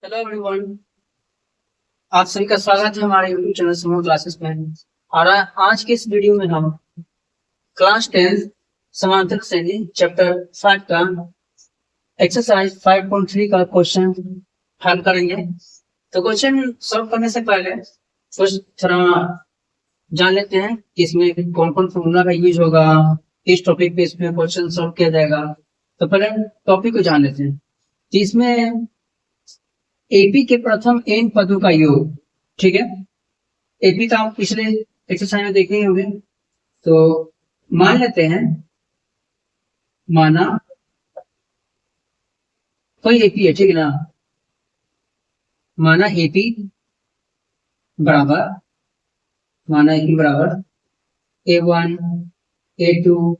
Hello everyone. आप सभी का स्वागत है हमारे यूट्यूब चैनल समूह क्लासेस में। और आज के इस वीडियो में हम क्लास 10 समांतर श्रेणी चैप्टर 5 का एक्सरसाइज 5.3 का क्वेश्चन हल करेंगे। तो क्वेश्चन सॉल्व करने से पहले कुछ थोड़ा जान लेते हैं कि इसमें कौन कौन फॉर्मूला का यूज होगा, किस टॉपिक पे इसमें क्वेश्चन सॉल्व किया जाएगा। तो पहले टॉपिक को जान लेते हैं। तो इसमें एपी के प्रथम n पदों का योग, ठीक है। एपी का आप पिछले एक्सरसाइज में देखे ही होंगे। तो मान लेते हैं, माना कोई एपी है, ठीक है ना। माना एपी बराबर माना एपी बराबर A1 A2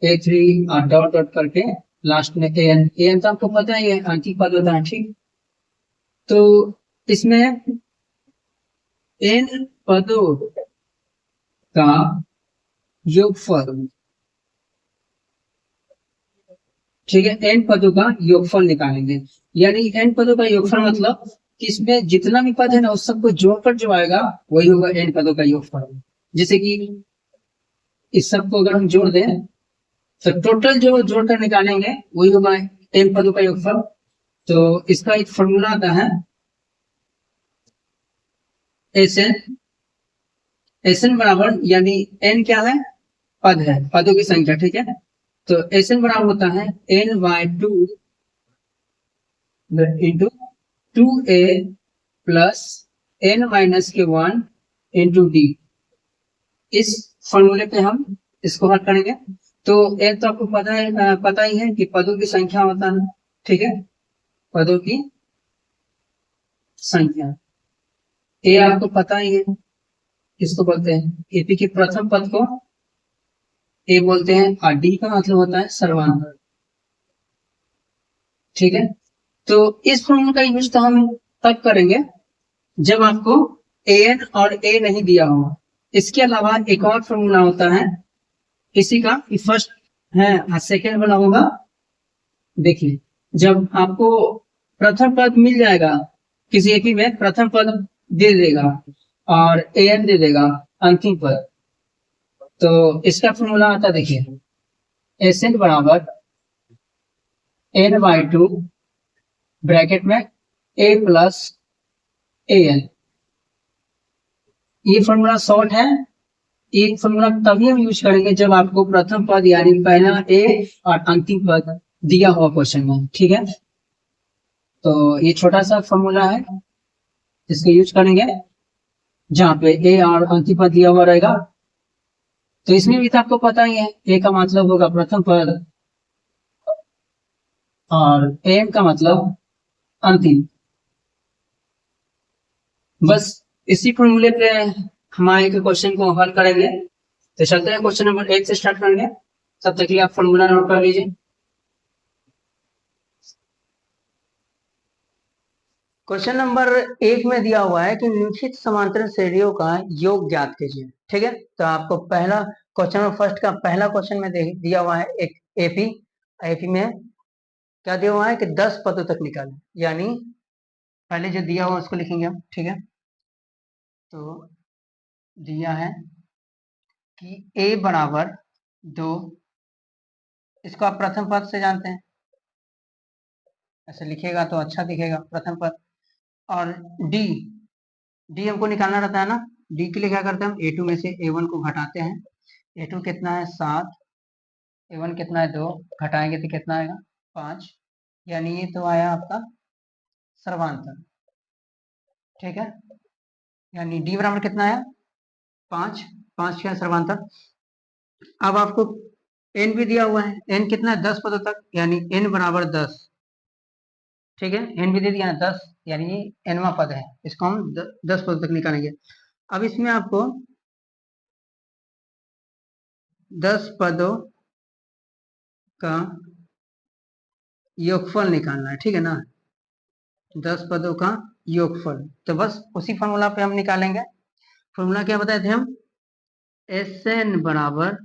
A3 और डॉट डॉट करके लास्ट में an तो आपको पता ही है, अंतिम पद होता है, ठीक। तो इसमें n पदों का योगफल, ठीक है, n पदों का योगफल निकालेंगे। यानी n पदों का योगफल मतलब कि इसमें जितना भी पद है ना उस सबको जोड़कर जो आएगा वही होगा n पदों का योगफल। जैसे कि इस सबको अगर हम जोड़ दें तो टोटल जो जोड़कर निकालेंगे वही होगा n पदों का योगफल। तो इसका एक फॉर्मूला आता है एस एन बराबर, यानी n क्या है, पद है, पदों की संख्या, ठीक है। तो एस एन बराबर होता है n/2 into 2a plus n-1 into D. इस फॉर्मूले पे हम इसको हल करेंगे। तो एक तो आपको पता ही है कि पदों की संख्या होता है, ठीक है, पदों की संख्या। ए आपको पता ही है, किसको बोलते हैं, एपी के प्रथम पद को ए बोलते हैं और डी का मतलब होता है सर्वांतर, ठीक है। तो इस फॉर्मूले का यूज तो हम तब करेंगे जब आपको एन और ए नहीं दिया हो। इसके अलावा एक और फॉर्मूला होता है इसी का, फर्स्ट है सेकेंड वाला होगा। देखिए, जब आपको प्रथम पद मिल जाएगा, किसी एपी में प्रथम पद दे देगा और एन दे देगा अंतिम पद, तो इसका फॉर्मूला आता है, देखिए, एस एन बराबर n/2 ब्रैकेट में a प्लस ए एन। ये फॉर्मूला शॉर्ट है। एक फॉर्मूला तभी हम यूज करेंगे जब आपको प्रथम पद यानी पहला ए और अंतिम पद दिया हुआ क्वेश्चन में, ठीक है। तो ये छोटा सा फॉर्मूला है, इसको यूज करेंगे जहाँ पे ए और अंतिम पद दिया हुआ रहेगा। तो इसमें भी तो आपको पता ही है, ए का मतलब होगा प्रथम पद और एन का मतलब अंतिम। बस इसी फॉर्मूले पे हमारे क्वेश्चन को हल करेंगे। तो चलते हैं क्वेश्चन नंबर 1 से स्टार्ट करेंगे। तब तक के लिए आप फॉर्मूला नोट कर लीजिए। क्वेश्चन नंबर 1 में दिया हुआ है कि निम्नलिखित समांतर श्रेणियों का योग ज्ञात कीजिए, ठीक है। तो आपको पहला क्वेश्चन में फर्स्ट का पहला क्वेश्चन में दिया हुआ है एक एपी में क्या दिया हुआ है कि 10 पदों तक निकालें। यानी पहले जो दिया हुआ उसको लिखेंगे हम, ठीक है। तो दिया है कि a बराबर 2, इसको आप प्रथम पद से जानते हैं, ऐसे लिखेगा तो अच्छा दिखेगा प्रथम पद। और डी डी हमको निकालना रहता है ना। डी के लिए क्या करते हैं हम, ए टू में से ए वन को घटाते हैं। ए टू कितना है 7, ए वन कितना है 2, घटाएंगे तो कितना आएगा 5। यानी ये तो आया आपका सर्वांतर, ठीक है। यानी डी बराबर कितना आया 5, 5 क्या सर्वांतर। अब आपको एन भी दिया हुआ है, एन कितना है 10 पदों तक, यानी एन बराबर 10, ठीक है। एन भी दे दिया है 10, यानी ये एनवा पद है, इसको हम 10 पदों तक निकालेंगे। अब इसमें आपको 10 पदों का योगफल निकालना है, ठीक है ना। 10 पदों का योगफल, तो बस उसी फॉर्मूला पे हम निकालेंगे। फॉर्मूला क्या बताए थे हम, एस एन बराबर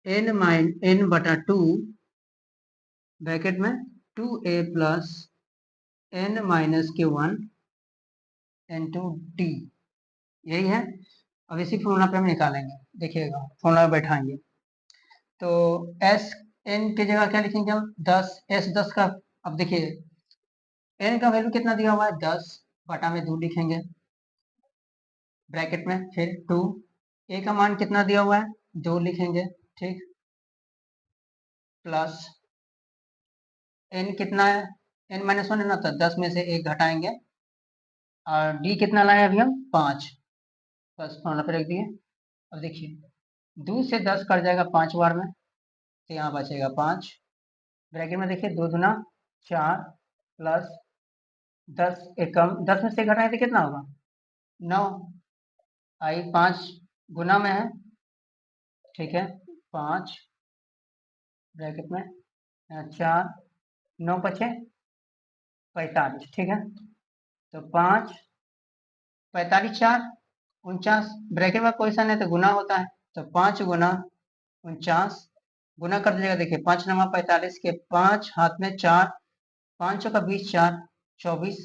n/2 ब्रैकेट में 2a प्लस n माइनस के 1 इंटू डी, यही है। अब इसी फॉर्मूला पे हम निकालेंगे, देखिएगा फॉर्मूला में बैठाएंगे तो एस एन की जगह क्या लिखेंगे हम 10, एस 10 का, अब देखिए एन का वैल्यू कितना दिया हुआ है 10 बटा में 2 लिखेंगे ब्रैकेट में, फिर 2, ए का मान कितना दिया हुआ है 2 लिखेंगे, ठीक, प्लस एन कितना है, एन माइनस 1 है ना, तो 10 में से 1 घटाएंगे, और डी कितना लाए अभी हम 5, बस फॉर्मूला पे रख दिए। अब देखिए 2 से 10 कट जाएगा 5 बार में, तो यहाँ बचेगा 5, ब्रैकेट में देखिए 2 दूना 4 प्लस 10 एकम 10 में से घटाएं तो कितना होगा 9, आई 5 गुना में है, ठीक है, 5 ब्रैकेट में 4, 9 बचे 45, ठीक है, तो 5 45 4 49, ब्रैकेट में क्वेश्चन है तो गुना होता है, तो 5 गुना 49 गुना कर दीजिएगा, देखिए 5 नमा 45 के 5 हाथ में 4, 5 का 20 4 24,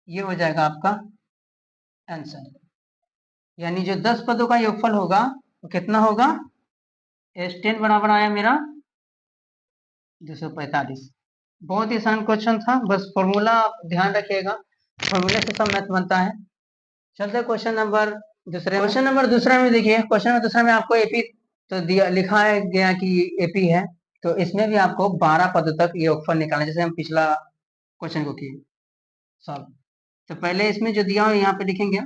ये हो जाएगा आपका आंसर। यानी जो 10 पदों का योगफल होगा वो कितना होगा, S10 बराबर आया मेरा 245। बहुत ही आसान क्वेश्चन था, बस फॉर्मूला ध्यान रखिएगा, फॉर्मूले से सब मैथ बनता है। चलते क्वेश्चन नंबर दूसरे, क्वेश्चन नंबर दूसरा में देखिए, क्वेश्चन नंबर दूसरा में आपको एपी तो दिया लिखा है गया कि एपी है, तो इसमें भी आपको 12 पदों तक योगफल निकालना है, जैसे हम पिछला क्वेश्चन को किए सॉल्व। तो पहले इसमें जो दिया हो यहाँ पे लिखेंगे,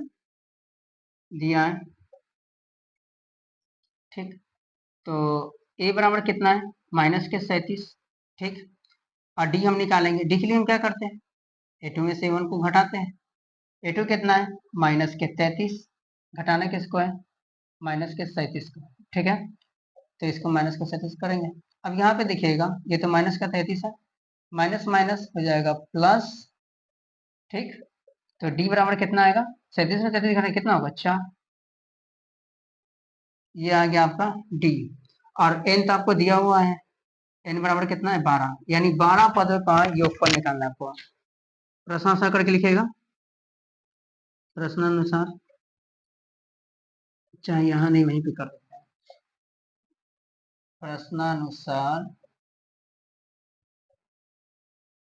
दिया है, ठीक, तो ए बराबर कितना है माइनस के 37, ठीक, और डी हम निकालेंगे, डी के लिए हम क्या करते हैं ए2 में से ए1 को घटाते हैं, ए2 कितना है माइनस के 33, घटाना किसको है माइनस के 37 को, ठीक है, तो इसको माइनस का 37 करेंगे। अब यहाँ पे देखिएगा ये तो माइनस का 33 है, माइनस माइनस हो जाएगा प्लस, ठीक, तो डी बराबर कितना आएगा 37 में 33 घटाए कितना होगा 4, ये आ गया आपका डी। और एन तो आपको दिया हुआ है, एन बराबर कितना है 12, यानी 12 पदों का योगफल निकालना है आपको। प्रश्नानुसार करके लिखिएगा, प्रश्नानुसार, चाहे यहाँ नहीं वहीं पे कर देते हैं, प्रश्नानुसार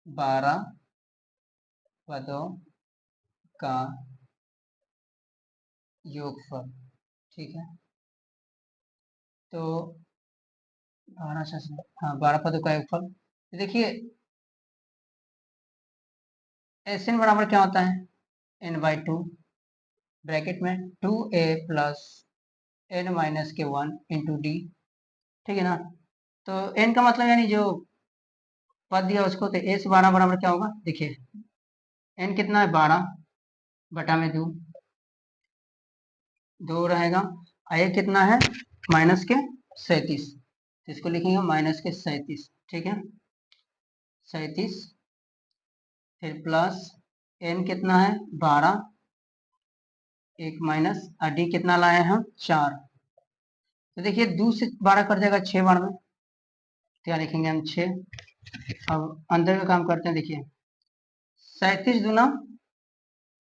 12 पदों का योगफल, ठीक है, तो 12 से, हाँ 12 पदों का योगफल, तो देखिए एस एन बराबर क्या होता है n/2, ब्रैकेट में 2a प्लस n माइनस के 1 इंटू डी, ठीक है ना, तो n का मतलब यानी जो पद दिया उसको, तो a से 12 बराबर क्या होगा, देखिए n कितना है 12 बटा में 2, 2 रहेगा, a कितना है माइनस के 37, तो इसको लिखेंगे माइनस के 37, ठीक है 37, फिर प्लस n कितना है 12, एक माइनस, और डी कितना लाए हैं हम 4, तो देखिए 2 से 12 कट जाएगा 6 बार में, क्या लिखेंगे हम 6। अब अंदर का काम करते हैं, देखिए 37 दूना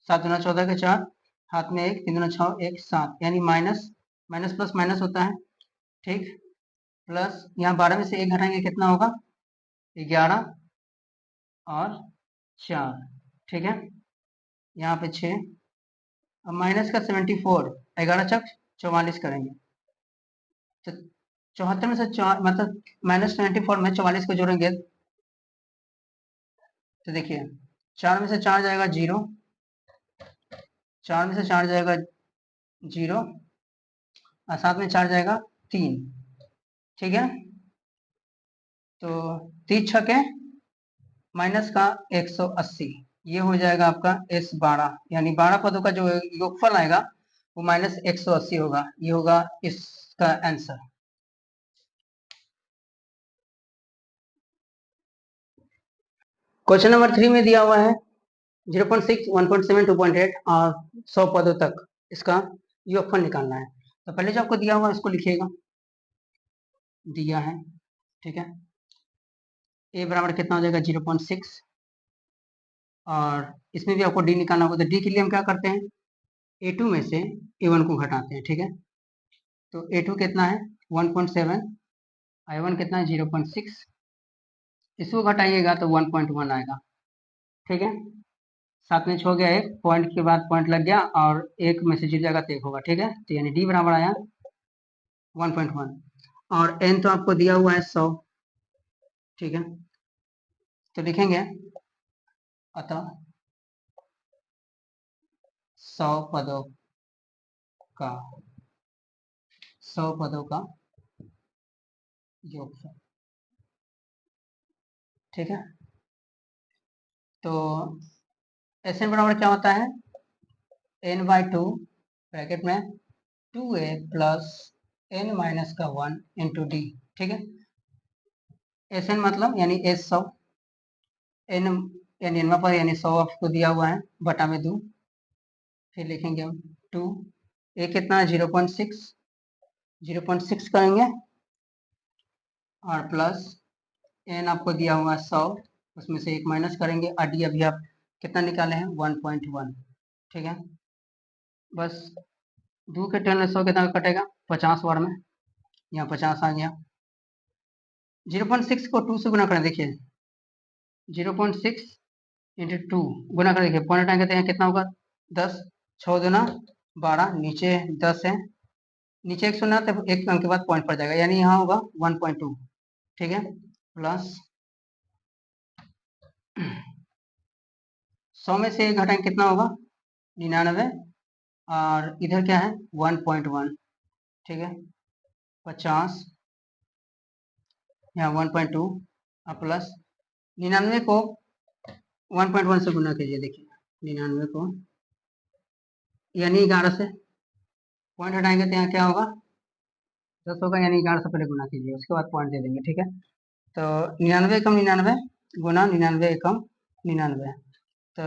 7 दूना 14 के 4, हाथ में 1, 3 दूना 6 1 7, यानी माइनस माइनस प्लस माइनस होता है, ठीक, प्लस यहाँ 12 में से 1 घटाएंगे कितना होगा 11 और 4, ठीक है, यहाँ पे 6, अब माइनस का 74, 11 चक 44 करेंगे, तो 74 में से मतलब माइनस 74 में 44 को जोड़ेंगे, तो देखिए 4 में से 4 जाएगा 0, 4 में से 4 जाएगा 0, और 7 में 4 जाएगा 3, ठीक है, तो 3 छके माइनस का 180, ये हो जाएगा आपका S12, यानी 12 पदों का जो योगफल आएगा वो माइनस 180 होगा, ये होगा इसका आंसर। क्वेश्चन नंबर 3 में दिया हुआ है 0.6 1.7 2.8 और 100 पदों तक इसका योगफल निकालना है, तो पहले जो आपको दिया हुआ है इसको लिखिएगा, दिया है, ठीक है, ए बराबर कितना हो जाएगा 0.6, और इसमें भी आपको डी निकालना होगा। तो डी के लिए हम क्या करते हैं, A2 में से A1 को घटाते हैं, ठीक है। तो A2 कितना है 1.7, I1 कितना है 0.6, इसको घटाइएगा तो 1.1 आएगा, ठीक है। साथ में हो गया एक पॉइंट के बाद पॉइंट लग गया और एक में से जीरो जाएगा तो एक होगा, ठीक है। तो यानी डी बराबर आया 1.1 और एन तो आपको दिया हुआ है 100, ठीक है। तो लिखेंगे अतः 100 पदों का 100 पदों का योगफल, ठीक है। तो एस एन बराबर क्या होता है n/2 ब्रैकेट में 2a प्लस n माइनस का 1 इंटू डी, ठीक है। एस एन मतलब यानी एस 100, एन यानी एनवा पर यानी 100 आपको दिया हुआ है बटा में 2, फिर लिखेंगे हम 2, ए कितना है 0.6, 0.6 करेंगे और प्लस एन आपको दिया हुआ है 100, उसमें से एक माइनस करेंगे और डी अभी आप कितना निकाले हैं 1.1, ठीक है। बस 2 के 10 में 100 कितना कटेगा 50 बार में, यहाँ 50 आ गया। 0.6 को 2 से गुना करें, देखिए 0.6 इंटू 2 गुना करें, देखिए पॉइंट हटाएंगे तो कितना होगा 10, 6 दूना 12, नीचे 10 है, नीचे एक शून्य तो एक अंक के बाद पॉइंट पड़ जाएगा, यानी यहाँ होगा 1.2, ठीक है। प्लस 100 में से एक घटाएंगे कितना होगा 99 और इधर क्या है 1.1, ठीक है। 50 यहाँ 1.2 और प्लस 99 को 1.1 से गुना कीजिए, देखिए 99 को यानी 11 से पॉइंट हटाएंगे तो यहाँ क्या होगा 10 होगा, यानी 11 से पहले गुना कीजिए, उसके बाद पॉइंट दे देंगे, ठीक है। तो 99 एकम 99 गुना 99 एकम 99, तो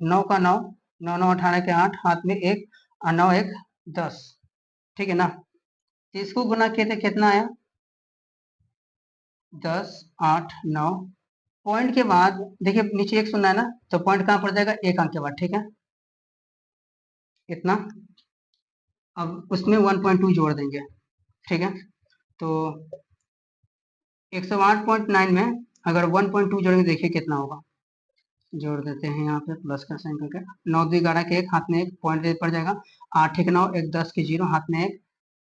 9 का 9, 9 9 18 के 8, हाथ में 1 और 9 1 10, ठीक है ना। तो इसको गुना किए थे कितना आया 10 8 9, पॉइंट के बाद देखिए नीचे एक शून्य है ना, तो पॉइंट कहाँ पड़ जाएगा एक अंक के बाद, ठीक है इतना। अब उसमें 1.2 जोड़ देंगे, ठीक है। तो 108.9 में अगर 1.2 जोड़ेंगे देखिए कितना होगा, जोड़ देते हैं यहाँ पे प्लस का साइन करके, 9 2 11 के एक, हाथ में एक पॉइंट पड़ जाएगा, 8 1 9 1 10 के 0, हाथ में एक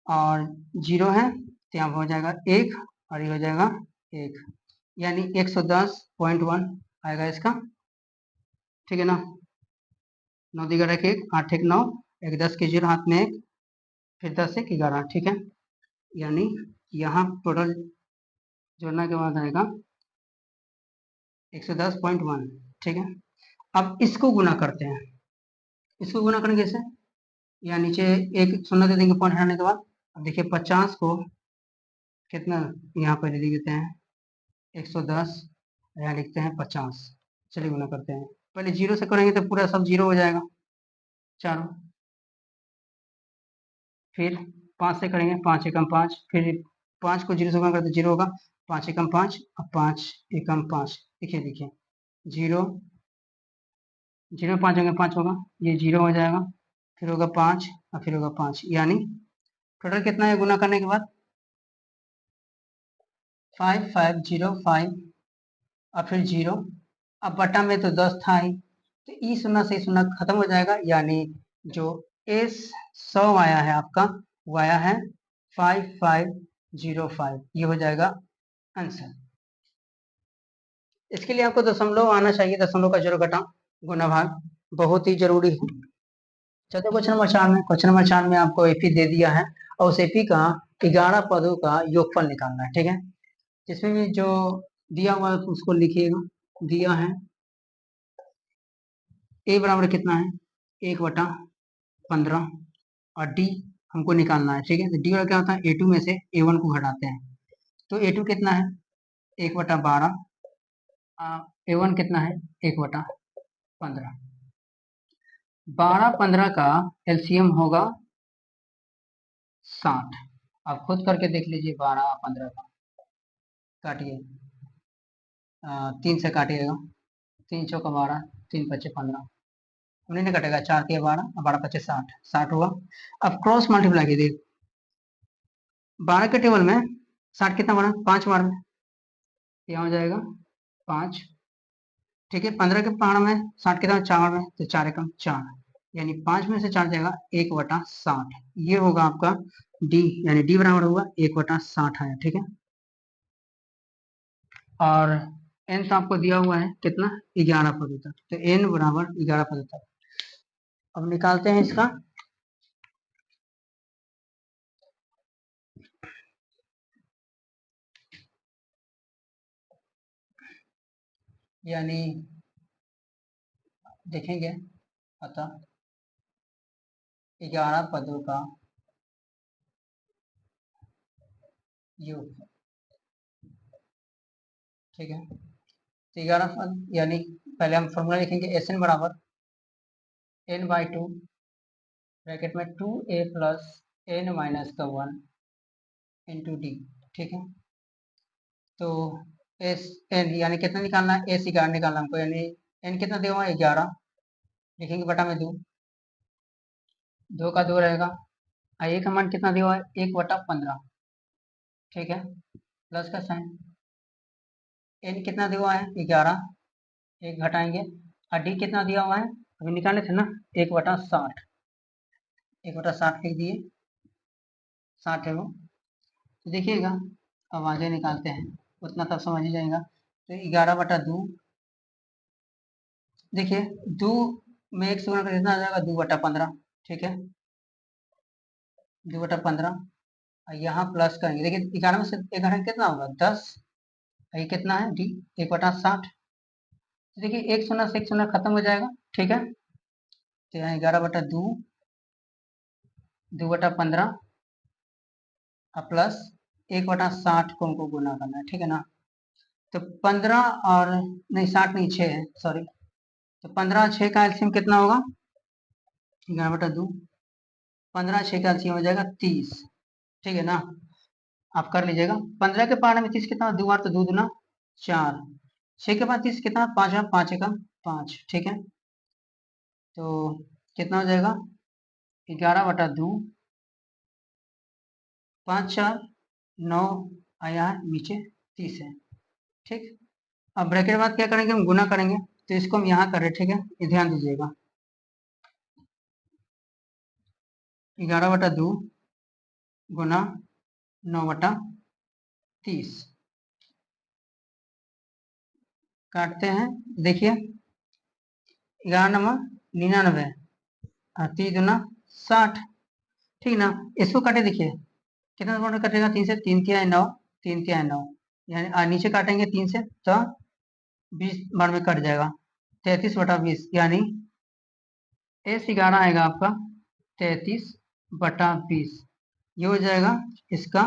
और 0 है तो यहाँ हो जाएगा 1 और ये हो जाएगा 1, यानी 110.1 आएगा इसका, ठीक है ना। 9 2 11 के एक, 8 1 9 1 10 के 0, हाथ में एक, फिर 10 1 11, ठीक है। यानी यहाँ टोटल जोड़ने के बाद आएगा 110.1, ठीक है। अब इसको गुना करते हैं, इसको गुना करेंगे कैसे, यहाँ नीचे एक शून्य दे देंगे पॉइंट हटाने के बाद। अब देखिए 50 को कितना यहाँ पर लिख देते हैं 110, यहाँ लिखते हैं 50, चलिए गुना करते हैं। पहले जीरो से करेंगे तो पूरा सब जीरो हो जाएगा चारों, फिर 5 से करेंगे 5 एकम 5, फिर 5 को जीरो से गुना करते जीरो होगा, 5 एकम 5 और 5 एकम 5, देखिए देखिए जीरो, जीरो 5 होंगे 5 होगा, ये जीरो हो जाएगा, फिर होगा 5 और फिर होगा 5, यानी टोटल कितना है गुना करने के बाद 5505 और फिर जीरो, अब बटा में तो 10 था ही, तो ई शून्य से शून्य खत्म हो जाएगा, यानी जो एस 100 आया है आपका वो आया है 5505, ये हो जाएगा आंसर। इसके लिए आपको दशमलव आना चाहिए, दशमलव का जोड़ घटाव गुना भाग बहुत ही जरूरी है। चौथे क्वेश्चन नंबर 4 में, क्वेश्चन नंबर 4 में आपको एपी दे दिया है और उस एपी का 11 पदों का योगफल निकालना है, ठीक है। जिसमें भी जो दिया हुआ है उसको लिखिएगा, दिया है ए बराबर कितना है 1/15 और डी हमको निकालना है, ठीक है। तो डी क्या होता है A2 में से A1 को घटाते हैं, तो A2 कितना है 1/12, A1 कितना है 1/15, 12 15 का एलसीएम होगा 60, आप खुद करके देख लीजिए 12 15 का, काटिए 3 से काटिएगा 3 चौका 12, 3 पच्चे 15, उन्हीं ने कटेगा, 4 के 12, 12 पच्चे 60, 60 हुआ। अब क्रॉस मल्टीप्लाई कीजिए, 12 के टेबल में 60 कितना बना, 5 बार में, यहाँ हो जाएगा 5, ठीक है। 15 के पहाड़ में 60 कितना, 4 में, तो 4 एकम 4, यानी 5 में से 4 जाएगा 1/60, ये होगा आपका डी, यानी डी बराबर हुआ 1/60 आया, ठीक है। और एन तो आपको दिया हुआ है कितना, 11 पदों तक, तो एन बराबर 11 पदों तक। अब निकालते हैं इसका, यानी देखेंगे, अतः 11 पदों का योग, ठीक है। तो 11 पद, यानी पहले हम फॉर्मूला लिखेंगे, एस एन बराबर n/2 ब्रैकेट में 2a प्लस n माइनस का 1 इंटू डी, ठीक है। तो एस एन यानी कितना निकालना है, एस 11 निकालना हमको, यानी एन कितना दिया हुआ है 11, लिखेंगे बटा में 2, 2 का 2 रहेगा, और ए का मान कितना दिया हुआ है 1/15, ठीक है, प्लस का साइन, एन कितना दिया हुआ है 11, 1 घटाएंगे, और डी कितना दिया हुआ है, अभी निकाले थे ना 1/60, 1/60 लिख दिए, 60 है वो। तो देखिएगा, अब आगे निकालते हैं, उतना तब समझ ही जाएगा। तो 11/2, देखिए 2 में 1 से गुणा कर कितना आ जाएगा, 2/15, ठीक है, 2/15, और यहाँ प्लस करेंगे, देखिए 11 में से 1 घटाएंगे कितना होगा 10, ये कितना है डी 1/60, तो देखिए 1 शून्य से 1 शून्य खत्म हो जाएगा, ठीक है। तो यहाँ 11/2, 2/15 और प्लस 1/60 को हमको गुना करना है, ठीक है ना। तो 15 और नहीं 60 नहीं 6 है, सॉरी, तो 15 और 6 का एलसीएम कितना होगा, 11/2, 15 6 का एलसीएम हो जाएगा 30, ठीक है ना। आप कर लीजिएगा, 15 के पार में 30 कितना, 2 बार तो 2 दूना 4, 6 के बाद 30 कितना, 5 बार 5 एकम 5, ठीक है। तो कितना हो जाएगा 11/2, 5 4 9 आया नीचे 30 है, ठीक। अब ब्रैकेट के बाद क्या करेंगे, हम गुना करेंगे, तो इसको हम यहाँ करें, ठीक है, ये ध्यान दीजिएगा, 11/2 गुना 9/30, काटते हैं, देखिए 11 नंबर 99, 30 दूना 60, ठीक ना। इसको काटे, देखिए कितना बार कटेगा, 3 से, 3 के 9, 3 के 9, यानी नीचे काटेंगे 3 से तो 20 बार में कट जाएगा, 33/20, यानी एस 11 आएगा आपका 33/20, ये हो जाएगा इसका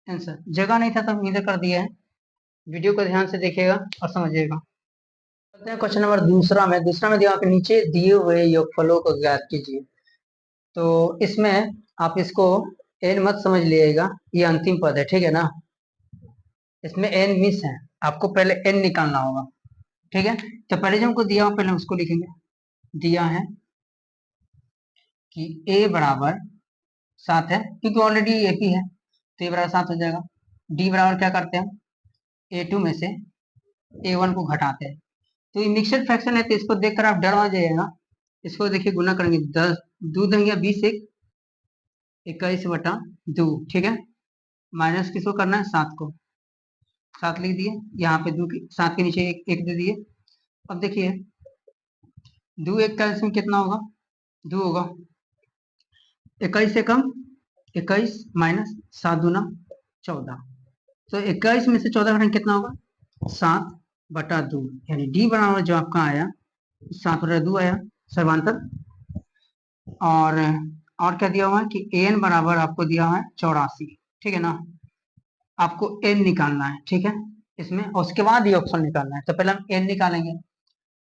आंसर। जगह नहीं था तब इधर कर दिया है, वीडियो को ध्यान से देखिएगा और समझिएगा। क्वेश्चन नंबर दूसरा में दिया, नीचे दिए हुए योगफलों को ज्ञात कीजिए। तो इसमें आप इसको एन मत समझ लीजिएगा, ये अंतिम पद है, ठीक है ना, इसमें एन मिस है, आपको पहले एन निकालना होगा, ठीक है। तो पहले जो हमको दिया हो पहले उसको लिखेंगे, दिया है कि ए बराबर 7 है, क्योंकि ऑलरेडी ए पी है, तो ए बराबर 7 हो जाएगा। डी बराबर क्या करते हैं, A2 में से A1 को घटाते हैं, तो ये मिक्सड फ्रैक्शन है, तो इसको देखकर आप डर आ जाइएगा, इसको देखिए गुना करेंगे, 10 2 देंगे 20, 21/2, ठीक है, माइनस किसको करना है, 7 को, 7 लिख दिए, यहाँ पे 7 के नीचे एक दे दिए। अब देखिए 2 1 का इसमें कितना होगा, 2 होगा, 21 से कम 21 माइनस 7 दूना 14, तो 21 में से 14 घटाएंगे कितना होगा, 7/2, यानी डी बराबर जो आपका आया 7/2 आया, सर्वांतर। और क्या दिया हुआ है कि एन बराबर आपको दिया हुआ है 84, ठीक है ना, आपको एन निकालना है, ठीक है, इसमें, और उसके बाद ये ऑप्शन निकालना है, तो पहले हम एन निकालेंगे।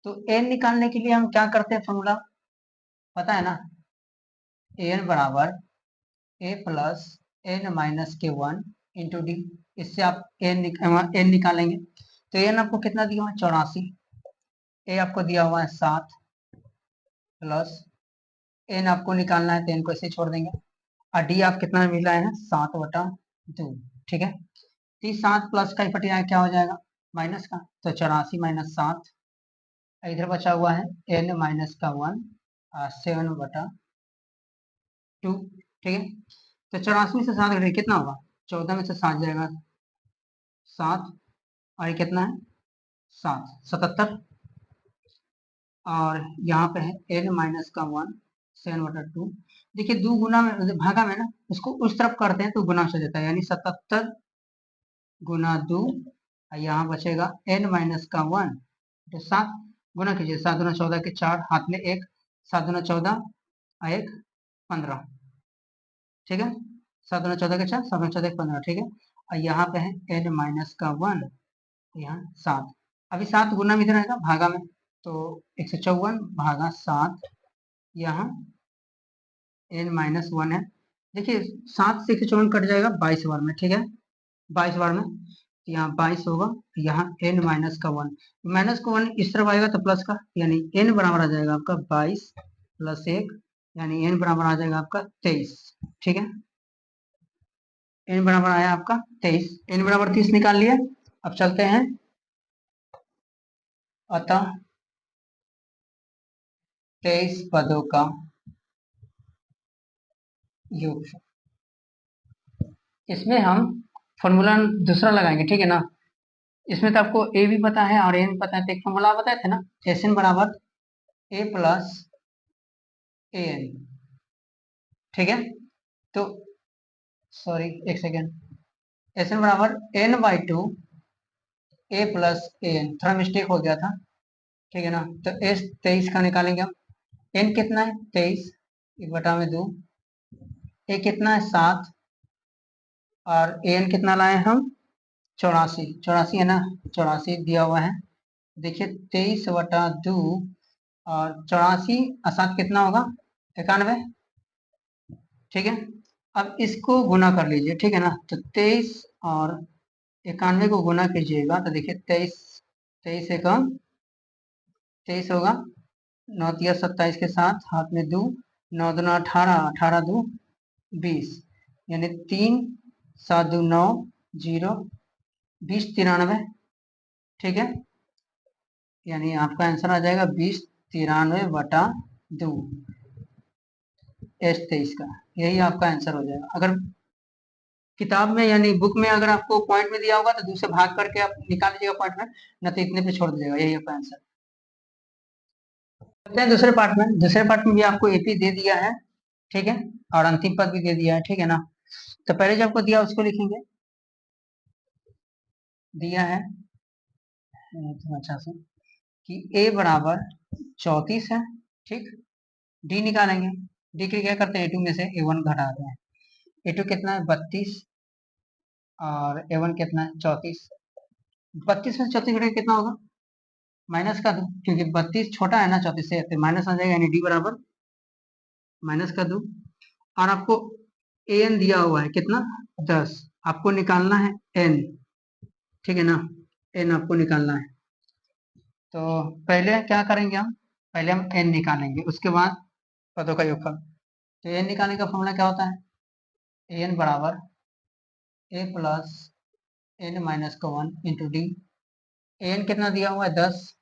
तो एन निकालने के लिए हम क्या करते हैं, फॉर्मूला पता है ना, एन बराबर ए प्लस एन माइनस के 1 इंटू डी, इससे आप एन निकालेंगे। तो एन आपको कितना दिया हुआ है 84, ए आपको दिया हुआ है 7 प्लस एन आपको निकालना है तो एन को ऐसे छोड़ देंगे, और डी आप कितना मिला है 7/2, ठीक है। तो ये 7 प्लस का इफेक्ट यहाँ क्या हो जाएगा माइनस का, तो 84 - 7, इधर बचा हुआ है एन माइनस का 1 7/2, ठीक है। तो 84 से 7 घटे कितना होगा, 14 में से 7 जाएगा 7, और ये कितना है 7 77, और यहाँ पे है एन माइनस का 1 7/2। देखिए दो गुना में भागा में ना उसको उस तरफ करते हैं तो गुना से देता है, यानी 77 गुना 2, यहाँ बचेगा एन माइनस का 1 तो 7 गुना कीजिए, 7 दूना 14 के 4, हाथ में 1, 7 दूना 14 1 15, ठीक है। 7 दूना 14 के 4, 7 दूना 14 15, ठीक है। और यहाँ पे है एन माइनस का 1, यहाँ 7, अभी 7 गुना में इधर आएगा भागा में, तो 154 भागा 7, यहाँ एन माइनस 1 है। देखिए 7 से 154 कट जाएगा 22 बार में, ठीक है, 22 बार में, तो यहाँ 22 होगा, यहाँ एन माइनस का 1, माइनस का 1 इस तरफ आएगा तो प्लस का, यानी एन बराबर आ जाएगा आपका 22 प्लस 1, यानी एन बराबर आ जाएगा आपका 23, ठीक है। एन बराबर आया आपका 23, एन बराबर 30 निकाल लिया। अब चलते हैं, अतः 23 पदों का योग, इसमें हम फॉर्मूला दूसरा लगाएंगे, ठीक है ना। इसमें तो आपको ए भी पता है और एन पता है, तो एक फॉर्मूला बताए थे ना, एस एन बराबर ए प्लस ए एन, ठीक है। तो सॉरी एक सेकेंड, एस एन बराबर n/2 A plus A N, थोड़ा मिस्टेक हो गया था, ठीक है ना। तो एस 23 का निकालेंगे हम, एन कितना है 23, 1/2, ए कितना है 7, और ए एन कितना लाए हम 84, 84 है ना, 84 दिया हुआ है। देखिए 23/2 और 84 और 7 कितना होगा 91, ठीक है। अब इसको गुना कर लीजिए, ठीक है ना, तो 23 और 91 को गुना कीजिएगा तो देखिए 23, 23 से कम 23 होगा, 9 तिया 27 के साथ हाथ में 2, 9 दूना 18, 18 2 20, यानी 3 7 2 9 0 20 93, ठीक है। यानी आपका आंसर आ जाएगा 20 93/2 एस 23 का, यही आपका आंसर हो जाएगा। अगर किताब में यानी बुक में अगर आपको पॉइंट में दिया होगा तो दूसरे भाग करके आप निकाल लीजिएगा पॉइंट में, न तो इतने पे छोड़ दीजिएगा, यही आपका आंसर। चलते हैं दूसरे पार्ट में, दूसरे पार्ट में भी आपको एपी दे दिया है, ठीक है, और अंतिम पद भी दे दिया है, ठीक है ना। तो पहले जो आपको दिया उसको लिखेंगे, दिया है अच्छा से कि ए बराबर 34 है, ठीक। डी निकालेंगे, डी के क्या करते हैं ए टू में से ए वन घटाते हैं, ए टू कितना है 32 और ए वन कितना है 34, 32 में से 34 घटाएंगे कितना होगा माइनस का 2, क्योंकि 32 छोटा है ना 34 से, तो माइनस आ जाएगा, यानी डी बराबर माइनस का 2, और आपको ए एन दिया हुआ है कितना 10, आपको निकालना है एन, ठीक है ना, एन आपको निकालना है। तो पहले क्या करेंगे हम, पहले हम एन निकालेंगे, उसके बाद पदों का योगफल। तो एन निकालने का फॉर्मूला क्या होता है, एन बराबर ए प्लस एन माइनस का 1 इंटू डी। एन कितना दिया हुआ है 10,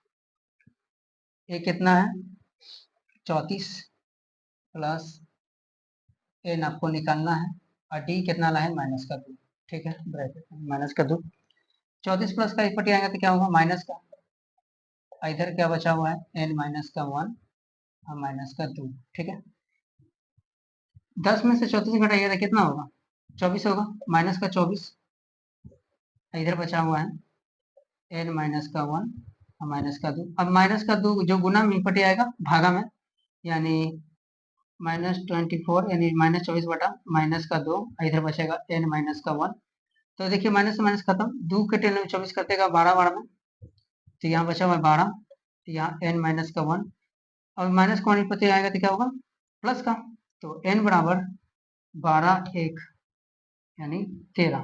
ए कितना है 34 प्लस एन आपको निकालना है, और डी कितना ला है माइनस का 2, ठीक है, ब्रैकेट माइनस का 2, 34 प्लस का इक्वल आएगा तो क्या होगा माइनस का, इधर क्या बचा हुआ है एन माइनस का 1 और माइनस का 2, ठीक है। 10 में से 34 घटाइएगा तो कितना होगा 24 होगा, माइनस का 24, इधर बचा हुआ है एन माइनस का 1 और माइनस का 2, अब माइनस का 2 जो गुना में इक्वल आएगा भागा में, यानी -24, यानी -24 माइनस का 2, इधर बचेगा एन माइनस का 1। तो देखिए माइनस से माइनस खत्म, 2 के 10 में 24 करतेगा 12 बार में, तो यहाँ बचा हुआ है 12, तो यहाँ एन माइनस का 1, और माइनस का 1 पता आएगा तो क्या होगा प्लस का, तो एन बराबर 12 1 यानी 13,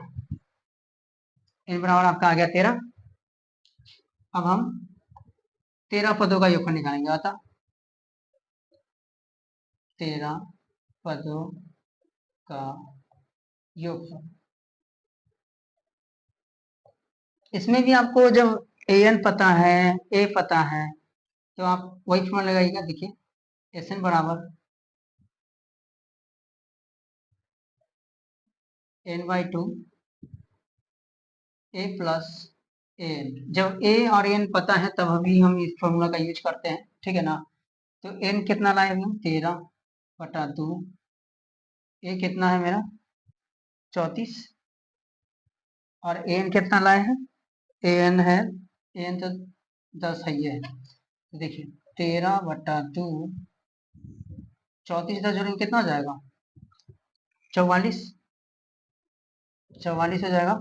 एन बराबर आपका आ गया 13। अब हम 13 पदों का योगफल निकालेंगे, आता 13 पदों का योगफल। इसमें भी आपको जब an पता है, a पता है, तो आप वही फॉर्मूला लगाइएगा। देखिए SN बराबर n/2 a प्लस an। जब a और n पता है तब अभी हम इस फॉर्मूला का यूज करते हैं, ठीक है ना। तो n कितना लाए हम, 13/2, a कितना है मेरा 34, और an कितना लाए हैं, an है, an तो 10 है, ये है। तो देखिए 13/2, 34 10 जोड़ेंगे कितना हो जाएगा, 44, 44 हो जाएगा।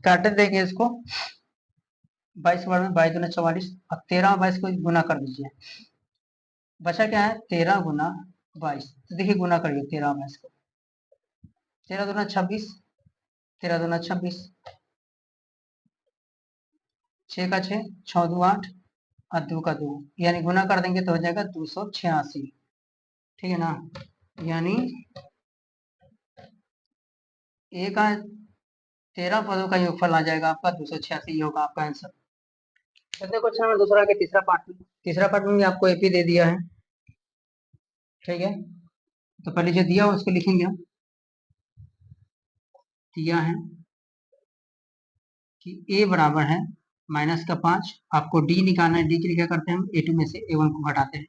काट देंगे इसको, 22 बार में 22 दूना 44, और 13 और 22 को गुना कर दीजिए, बचा क्या है 13 गुना 22। तो देखिए गुना करिए 13 और 22 को, 13 दूना 26, 13 दूना 26, 6 का 6, 6 दो 8, और 2 का 2, यानी गुना कर देंगे तो हो जाएगा 286, ठीक है ना। यानी ए का 13 पदों का योगफल आ जाएगा आपका 286, ये होगा आपका आंसर। चलिए क्वेश्चन नंबर दूसरा के तीसरा पार्ट में भी आपको एपी दे दिया है, ठीक है। तो पहले जो दिया उसको लिखेंगे हम। दिया है कि a बराबर है -5, आपको d निकालना है। d के लिए क्या करते हैं हम, a2 में से a1 को घटाते हैं।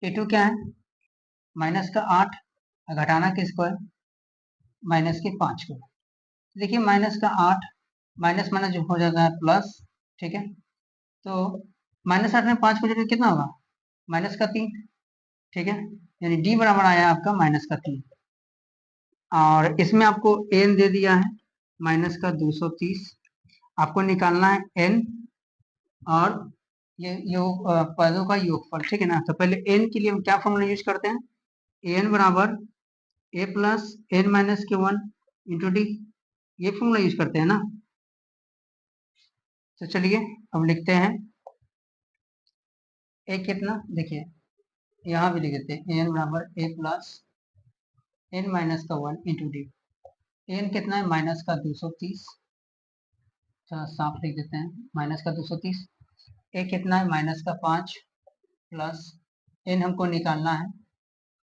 a2 क्या है, -8, घटाना किसको है, -5 को। देखिए -8 माइनस माइनस जो हो जाता है प्लस, ठीक है। तो -8 में 5 को जोड़ेंगे कितना होगा, -3, ठीक है। यानी d बराबर आया आपका -3, और इसमें आपको n दे दिया है -230, आपको निकालना है n और ये योग पदों का योगफल, ठीक है ना। तो पहले n के लिए हम क्या फॉर्मूला यूज करते हैं, an बराबर a प्लस n माइनस के 1 इंटू डी, ये फॉर्मूला यूज करते हैं ना। तो चलिए अब लिखते हैं a कितना, देखिए यहाँ भी लिख देते हैं an बराबर a प्लस n माइनस का 1 इंटू डी। n कितना है, -230, साफ लिख देते हैं, -230। a कितना है, -5 प्लस n हमको निकालना है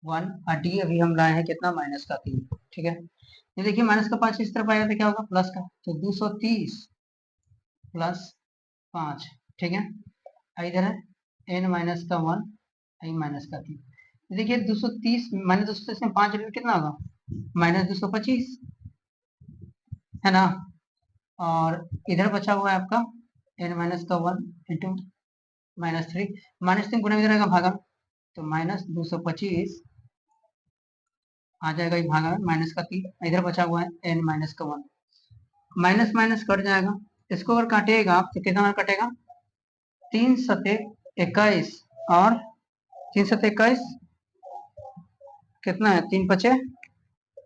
1, और d अभी हम लाए हैं कितना, -3, ठीक है। ये देखिए -5 इस तरफ आएगा तो क्या होगा, प्लस का, तो 230 प्लस 5, ठीक है। इधर है n -1 -3, देखिए 230 -230 में 5 जोड़ेंगे कितना होगा, -225, है ना। और इधर बचा हुआ है आपका n -1 इंटू -3, -3 गुना इधर आएगा भागा, तो -225 आ जाएगा, ये भागा में -3, इधर बचा हुआ है n -1, माइनस माइनस कट जाएगा। इसको अगर काटिएगा आप तो कितना कटेगा, 3 सते 21, और 3 सते 21 कितना है, 3 पचे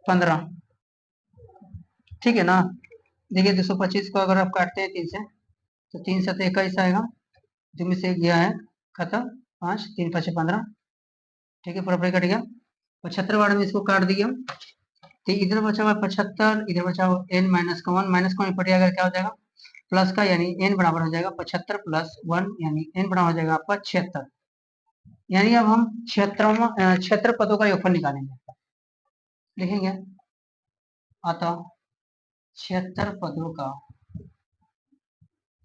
15, ठीक है ना। देखिए 225 को अगर आप काटते हैं 3 से, तो 3 सते 21 आएगा, 2 में से गया है खत्म, 5, 3 पचे 15, ठीक है, पूरा कट गया। 75 वार्ड में इसको काट दिया, तो इधर बचा हुआ 75, इधर बचा हुआ n -1, -1 पटिया अगर क्या हो जाएगा, प्लस का, यानी n बराबर हो जाएगा 75 प्लस 1, यानी n बराबर हो जाएगा आपका 76। यानी अब हम 76 पदों का योगफल निकालेंगे, लिखेंगे अतः 76 पदों का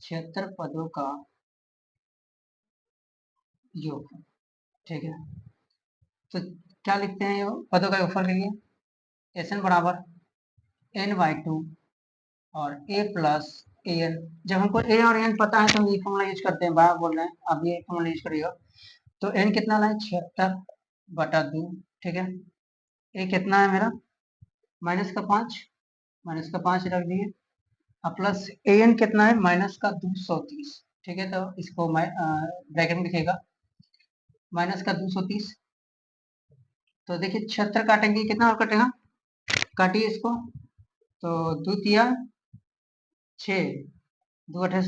76 पदों का योगफल, ठीक है। तो क्या लिखते हैं, ये पदों का योगफल के लिए SN बराबर n/2 और a प्लस an। जब हमको a और n पता है तो हम ये फॉर्मूला यूज करते हैं, बार बोल रहे हैं, अब ये फॉर्मूला यूज करिएगा। तो n कितना लाए, 76/2, ठीक है। a कितना है मेरा, -5, -5 रख दिए, और प्लस an कितना है, -230, ठीक है। तो इसको मैं ब्रैकेट में लिखेगा, -230। तो देखिए 76 काटेंगे कितना और कटेगा, काटिए इसको, तो 2 तिया 6, 2 8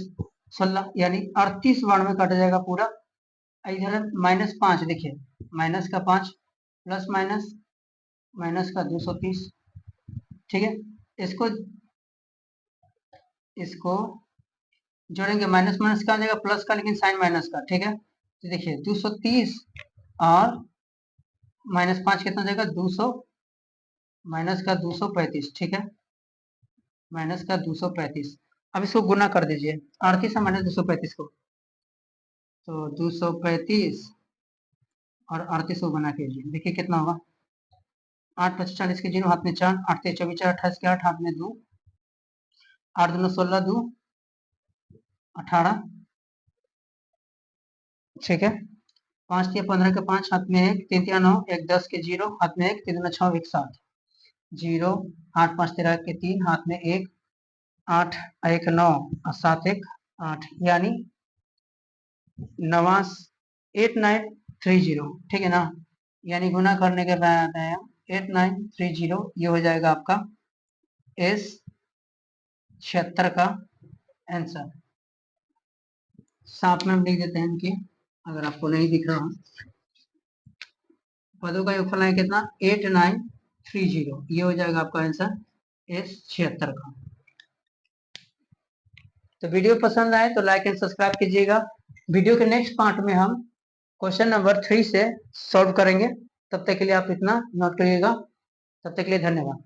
16, यानी 38 बार में कट जाएगा पूरा, इधर -5, देखिए माइनस का 5 प्लस माइनस माइनस का 230, ठीक है। इसको इसको जोड़ेंगे, माइनस माइनस का आ जाएगा प्लस का, लेकिन साइन माइनस का, ठीक है। तो देखिए 230 और -5 कितना जाएगा, 200, माइनस का 235, ठीक है, माइनस का 235। अब इसको गुना कर दीजिए 38 से -235 को, तो 235 और 38 को गुना कीजिए, देखिए कितना होगा, 8×5 = 40 के 0, हाथ में 4, 8×3 = 24, 28 के 8, हाथ में 2, 8×2 = 16, 2 18, ठीक है। 5×3 = 15 के 5, हाथ में 1, 3×3 = 9, 1 10 के 0, हाथ में 1, 3×2 = 6, 1 7, 0, 8×5 = 13 के 3, हाथ में 1, 8 1 9 और 7 1 8, यानी 8930, ठीक है ना। यानी गुना करने के बाद आया 8930, ये हो जाएगा आपका S 76 का आंसर। साथ में हम लिख देते हैं कि अगर आपको नहीं दिख रहा, पदों का योगफल है कितना, 8930, ये हो जाएगा आपका आंसर S 76 का। तो वीडियो पसंद आए तो लाइक एंड सब्सक्राइब कीजिएगा। वीडियो के नेक्स्ट पार्ट में हम क्वेश्चन नंबर 3 से सॉल्व करेंगे। तब तक के लिए आप इतना नोट करिएगा। तब तक के लिए धन्यवाद।